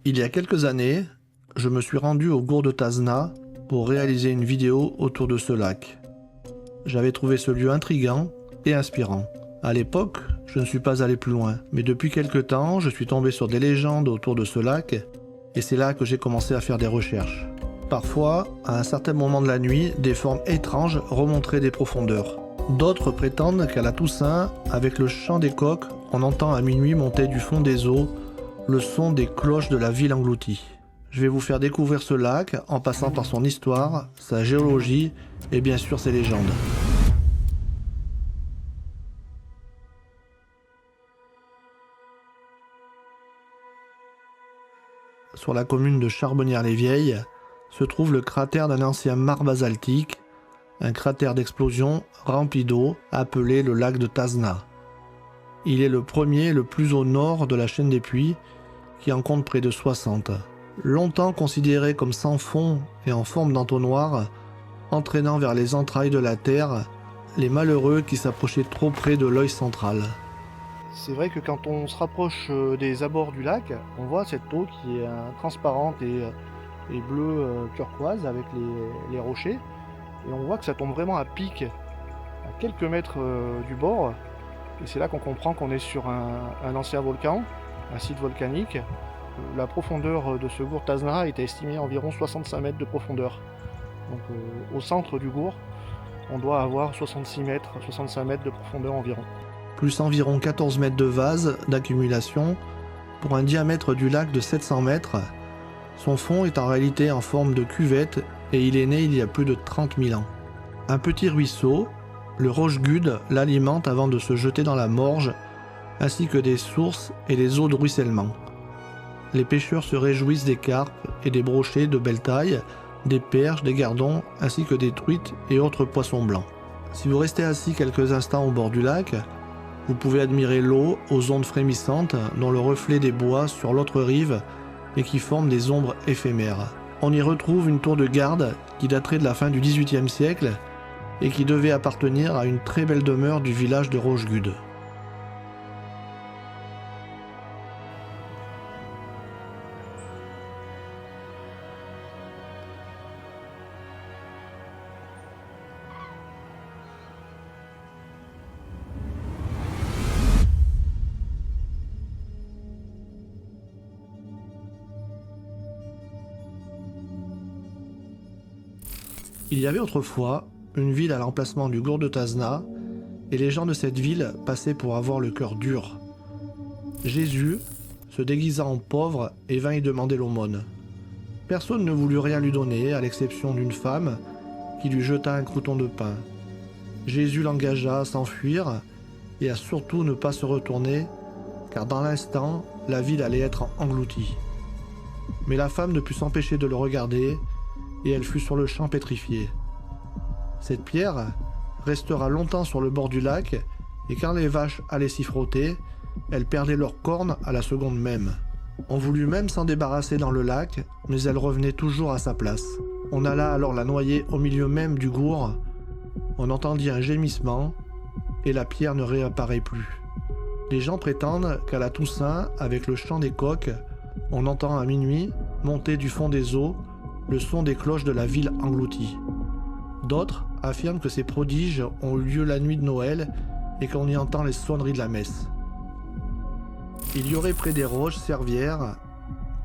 Il y a quelques années, je me suis rendu au Gour de Tazna pour réaliser une vidéo autour de ce lac. J'avais trouvé ce lieu intriguant et inspirant. À l'époque, je ne suis pas allé plus loin, mais depuis quelques temps, je suis tombé sur des légendes autour de ce lac et c'est là que j'ai commencé à faire des recherches. Parfois, à un certain moment de la nuit, des formes étranges remonteraient des profondeurs. D'autres prétendent qu'à la Toussaint, avec le chant des coqs, on entend à minuit monter du fond des eaux le son des cloches de la ville engloutie. Je vais vous faire découvrir ce lac en passant par son histoire, sa géologie et bien sûr ses légendes. Sur la commune de Charbonnières-les-Vieilles se trouve le cratère d'un ancien mare basaltique, un cratère d'explosion rempli d'eau appelé le lac de Tazna. Il est le premier et le plus au nord de la chaîne des puits qui en compte près de 60. Longtemps considéré comme sans fond et en forme d'entonnoir, entraînant vers les entrailles de la terre les malheureux qui s'approchaient trop près de l'œil central. C'est vrai que quand on se rapproche des abords du lac, on voit cette eau qui est transparente et bleue turquoise avec les rochers. Et on voit que ça tombe vraiment à pic, à quelques mètres du bord. Et c'est là qu'on comprend qu'on est sur un ancien volcan, un site volcanique. La profondeur de ce gour Tazna est estimée à environ 65 mètres de profondeur. Donc au centre du gour, on doit avoir 65 mètres de profondeur environ. Plus environ 14 mètres de vase d'accumulation pour un diamètre du lac de 700 mètres. Son fond est en réalité en forme de cuvette et il est né il y a plus de 30 000 ans. Un petit ruisseau, le Rochegude, l'alimente avant de se jeter dans la Morge, ainsi que des sources et des eaux de ruissellement. Les pêcheurs se réjouissent des carpes et des brochets de belle taille, des perches, des gardons, ainsi que des truites et autres poissons blancs. Si vous restez assis quelques instants au bord du lac, vous pouvez admirer l'eau aux ondes frémissantes dont le reflet des bois sur l'autre rive et qui forment des ombres éphémères. On y retrouve une tour de garde qui daterait de la fin du XVIIIe siècle et qui devait appartenir à une très belle demeure du village de Rochegude. Il y avait autrefois une ville à l'emplacement du Gour de Tazna, et les gens de cette ville passaient pour avoir le cœur dur. Jésus, se déguisant en pauvre, et vint y demander l'aumône. Personne ne voulut rien lui donner, à l'exception d'une femme qui lui jeta un crouton de pain. Jésus l'engagea à s'enfuir et à surtout ne pas se retourner, car dans l'instant, la ville allait être engloutie. Mais la femme ne put s'empêcher de le regarder, et elle fut sur le champ pétrifiée. Cette pierre restera longtemps sur le bord du lac, et quand les vaches allaient s'y frotter, elles perdaient leurs cornes à la seconde même. On voulut même s'en débarrasser dans le lac, mais elle revenait toujours à sa place. On alla alors la noyer au milieu même du gour. On entendit un gémissement, et la pierre ne réapparaît plus. Les gens prétendent qu'à la Toussaint, avec le chant des coqs, on entend à minuit monter du fond des eaux le son des cloches de la ville engloutie. D'autres affirment que ces prodiges ont eu lieu la nuit de Noël et qu'on y entend les sonneries de la messe. Il y aurait près des roches Servières,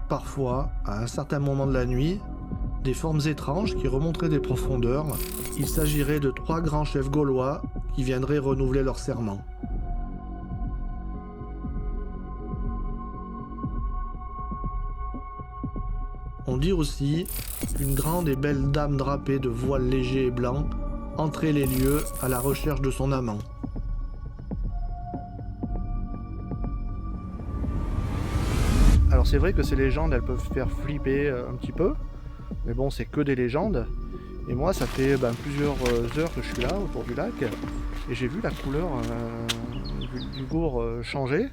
parfois, à un certain moment de la nuit, des formes étranges qui remonteraient des profondeurs. Il s'agirait de 3 grands chefs gaulois qui viendraient renouveler leur serment. On dit aussi qu'une grande et belle dame drapée de voile léger et blanc entrait les lieux à la recherche de son amant. Alors c'est vrai que ces légendes, elles peuvent faire flipper un petit peu, mais bon, c'est que des légendes. Et moi, ça fait plusieurs heures que je suis là, autour du lac, et j'ai vu la couleur du gour changer.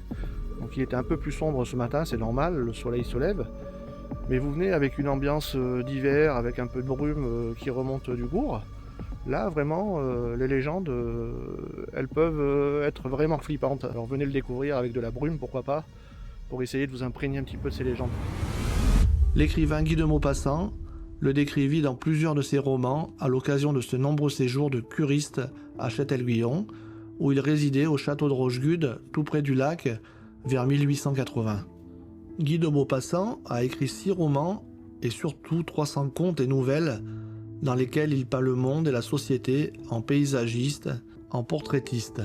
Donc il était un peu plus sombre ce matin, c'est normal, le soleil se lève. Mais vous venez avec une ambiance d'hiver, avec un peu de brume qui remonte du gour. Là, vraiment, les légendes, elles peuvent être vraiment flippantes. Alors venez le découvrir avec de la brume, pourquoi pas, pour essayer de vous imprégner un petit peu de ces légendes. L'écrivain Guy de Maupassant le décrivit dans plusieurs de ses romans à l'occasion de ce nombreux séjour de curiste à Châtel-Guyon, où il résidait au château de Rochegude, tout près du lac, vers 1880. Guy de Maupassant a écrit 6 romans et surtout 300 contes et nouvelles dans lesquels il peint le monde et la société en paysagiste, en portraitiste.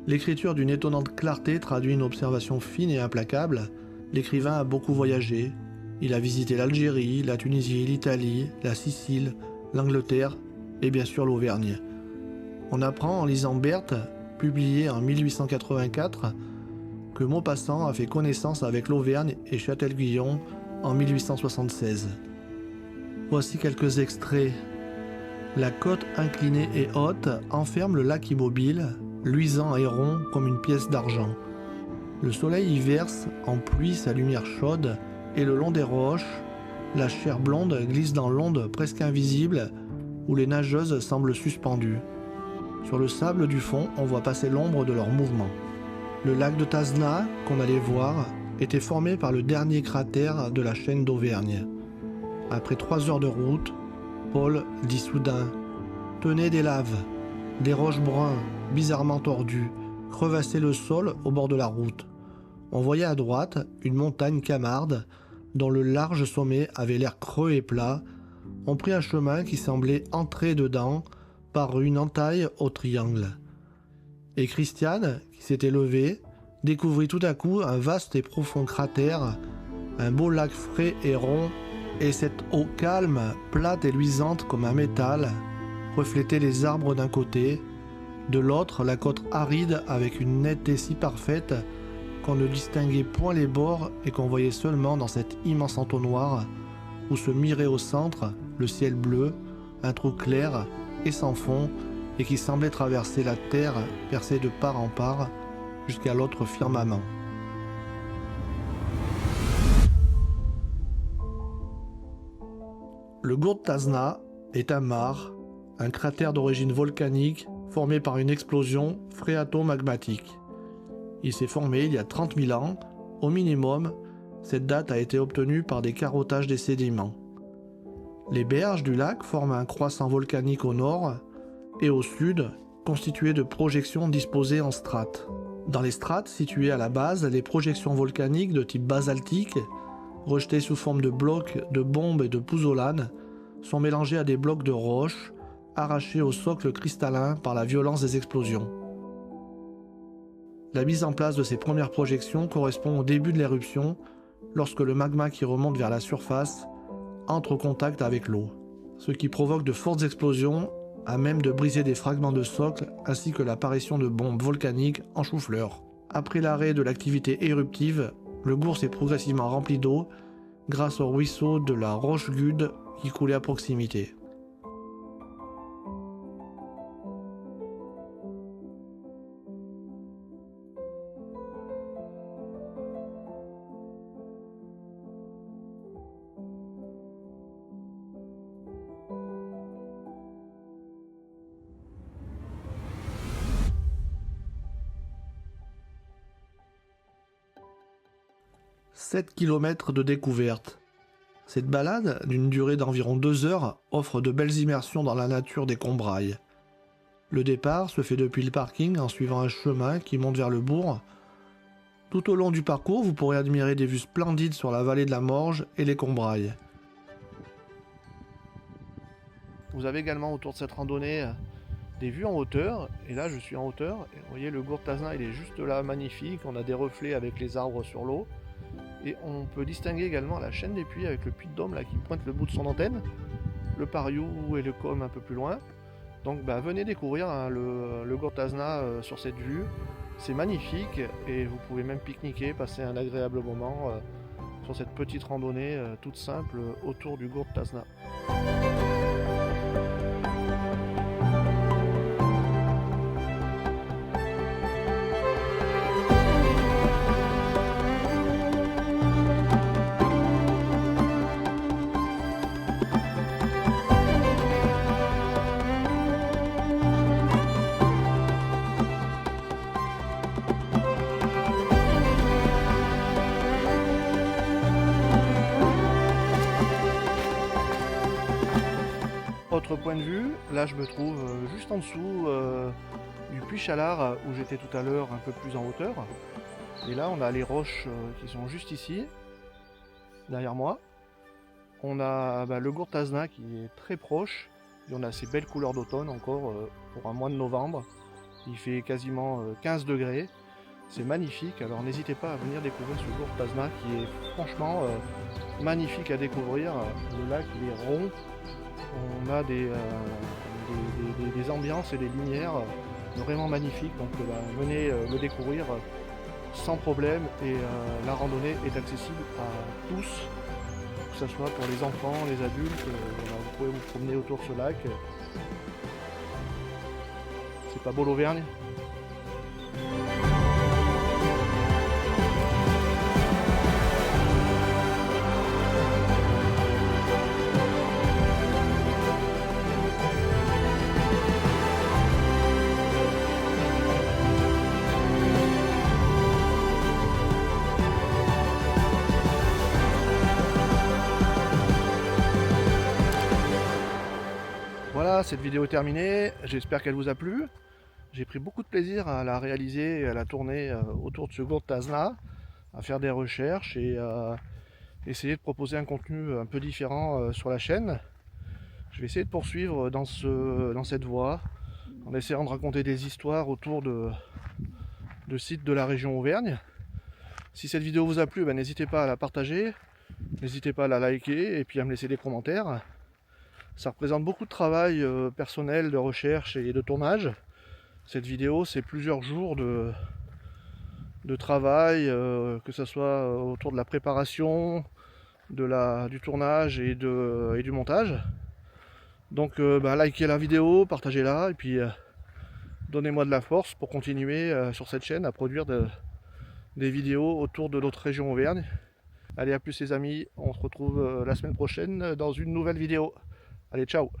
L'écriture d'une étonnante clarté traduit une observation fine et implacable. L'écrivain a beaucoup voyagé. Il a visité l'Algérie, la Tunisie, l'Italie, la Sicile, l'Angleterre et bien sûr l'Auvergne. On apprend en lisant Berthe, publié en 1884, que Maupassant a fait connaissance avec l'Auvergne et Châtel-Guyon en 1876. Voici quelques extraits. La côte inclinée et haute enferme le lac immobile, luisant et rond comme une pièce d'argent. Le soleil y verse en pluie sa lumière chaude et le long des roches, la chair blonde glisse dans l'onde presque invisible où les nageuses semblent suspendues. Sur le sable du fond, on voit passer l'ombre de leur mouvement. Le lac de Tazna, qu'on allait voir, était formé par le dernier cratère de la chaîne d'Auvergne. Après 3 heures de route, Paul dit soudain « Tenez des laves, des roches bruns, bizarrement tordues, crevassaient le sol au bord de la route. On voyait à droite une montagne Camarde, dont le large sommet avait l'air creux et plat. On prit un chemin qui semblait entrer dedans par une entaille au triangle. Et Christiane, qui s'était levée, découvrit tout à coup un vaste et profond cratère, un beau lac frais et rond, et cette eau calme, plate et luisante comme un métal, reflétait les arbres d'un côté, de l'autre la côte aride avec une netteté si parfaite qu'on ne distinguait point les bords et qu'on voyait seulement dans cet immense entonnoir où se mirait au centre le ciel bleu, un trou clair et sans fond et qui semblait traverser la terre percée de part en part jusqu'à l'autre firmament. Le Gourd Tazna est un mare, un cratère d'origine volcanique formé par une explosion phréato-magmatique. Il s'est formé il y a 30 000 ans. Au minimum, cette date a été obtenue par des carottages des sédiments. Les berges du lac forment un croissant volcanique au nord et au sud, constitué de projections disposées en strates. Dans les strates situées à la base, les projections volcaniques de type basaltique, rejetées sous forme de blocs de bombes et de pouzzolanes, sont mélangées à des blocs de roches, arrachés au socle cristallin par la violence des explosions. La mise en place de ces premières projections correspond au début de l'éruption, lorsque le magma qui remonte vers la surface entre au contact avec l'eau, ce qui provoque de fortes explosions à même de briser des fragments de socle ainsi que l'apparition de bombes volcaniques en chou-fleur. Après l'arrêt de l'activité éruptive, le Gourd s'est progressivement rempli d'eau grâce au ruisseau de la Rochegude qui coulait à proximité. « 7 km de découverte. Cette balade, d'une durée d'environ 2 heures, offre de belles immersions dans la nature des Combrailles. Le départ se fait depuis le parking en suivant un chemin qui monte vers le bourg. Tout au long du parcours, vous pourrez admirer des vues splendides sur la vallée de la Morge et les Combrailles. Vous avez également autour de cette randonnée des vues en hauteur, et là je suis en hauteur, et vous voyez le Gourd Tazna, il est juste là, magnifique, on a des reflets avec les arbres sur l'eau. Et on peut distinguer également la chaîne des Puys avec le Puy de Dôme là, qui pointe le bout de son antenne, le Pariou et le Com un peu plus loin. Donc venez découvrir le Gourd Tazna sur cette vue, c'est magnifique et vous pouvez même pique-niquer, passer un agréable moment sur cette petite randonnée toute simple autour du Gourd Tazna. autre point de vue, là je me trouve juste en dessous du puits Chalard où j'étais tout à l'heure un peu plus en hauteur. Et là on a les roches qui sont juste ici, derrière moi. On a le Gourd Tazna qui est très proche. Et on a ces belles couleurs d'automne encore pour un mois de novembre. Il fait quasiment 15 degrés. C'est magnifique, alors n'hésitez pas à venir découvrir ce Gourd Tazna qui est franchement magnifique à découvrir. Le lac il est rond, on a des ambiances et des lumières vraiment magnifiques, donc venez le découvrir sans problème et la randonnée est accessible à tous, que ce soit pour les enfants, les adultes, vous pouvez vous promener autour de ce lac. C'est pas beau l'Auvergne? Voilà, cette vidéo est terminée, j'espère qu'elle vous a plu. J'ai pris beaucoup de plaisir à la réaliser et à la tourner autour de ce Gourd Tazna, à faire des recherches et essayer de proposer un contenu un peu différent sur la chaîne. Je vais essayer de poursuivre dans cette voie, en essayant de raconter des histoires autour de sites de la région Auvergne. Si cette vidéo vous a plu, n'hésitez pas à la partager, n'hésitez pas à la liker et puis à me laisser des commentaires. Ça représente beaucoup de travail personnel, de recherche et de tournage. Cette vidéo, c'est plusieurs jours de travail, que ce soit autour de la préparation, du tournage et du montage. Donc likez la vidéo, partagez-la et puis donnez-moi de la force pour continuer sur cette chaîne à produire des vidéos autour de notre région Auvergne. Allez, à plus les amis, on se retrouve la semaine prochaine dans une nouvelle vidéo. Allez, ciao!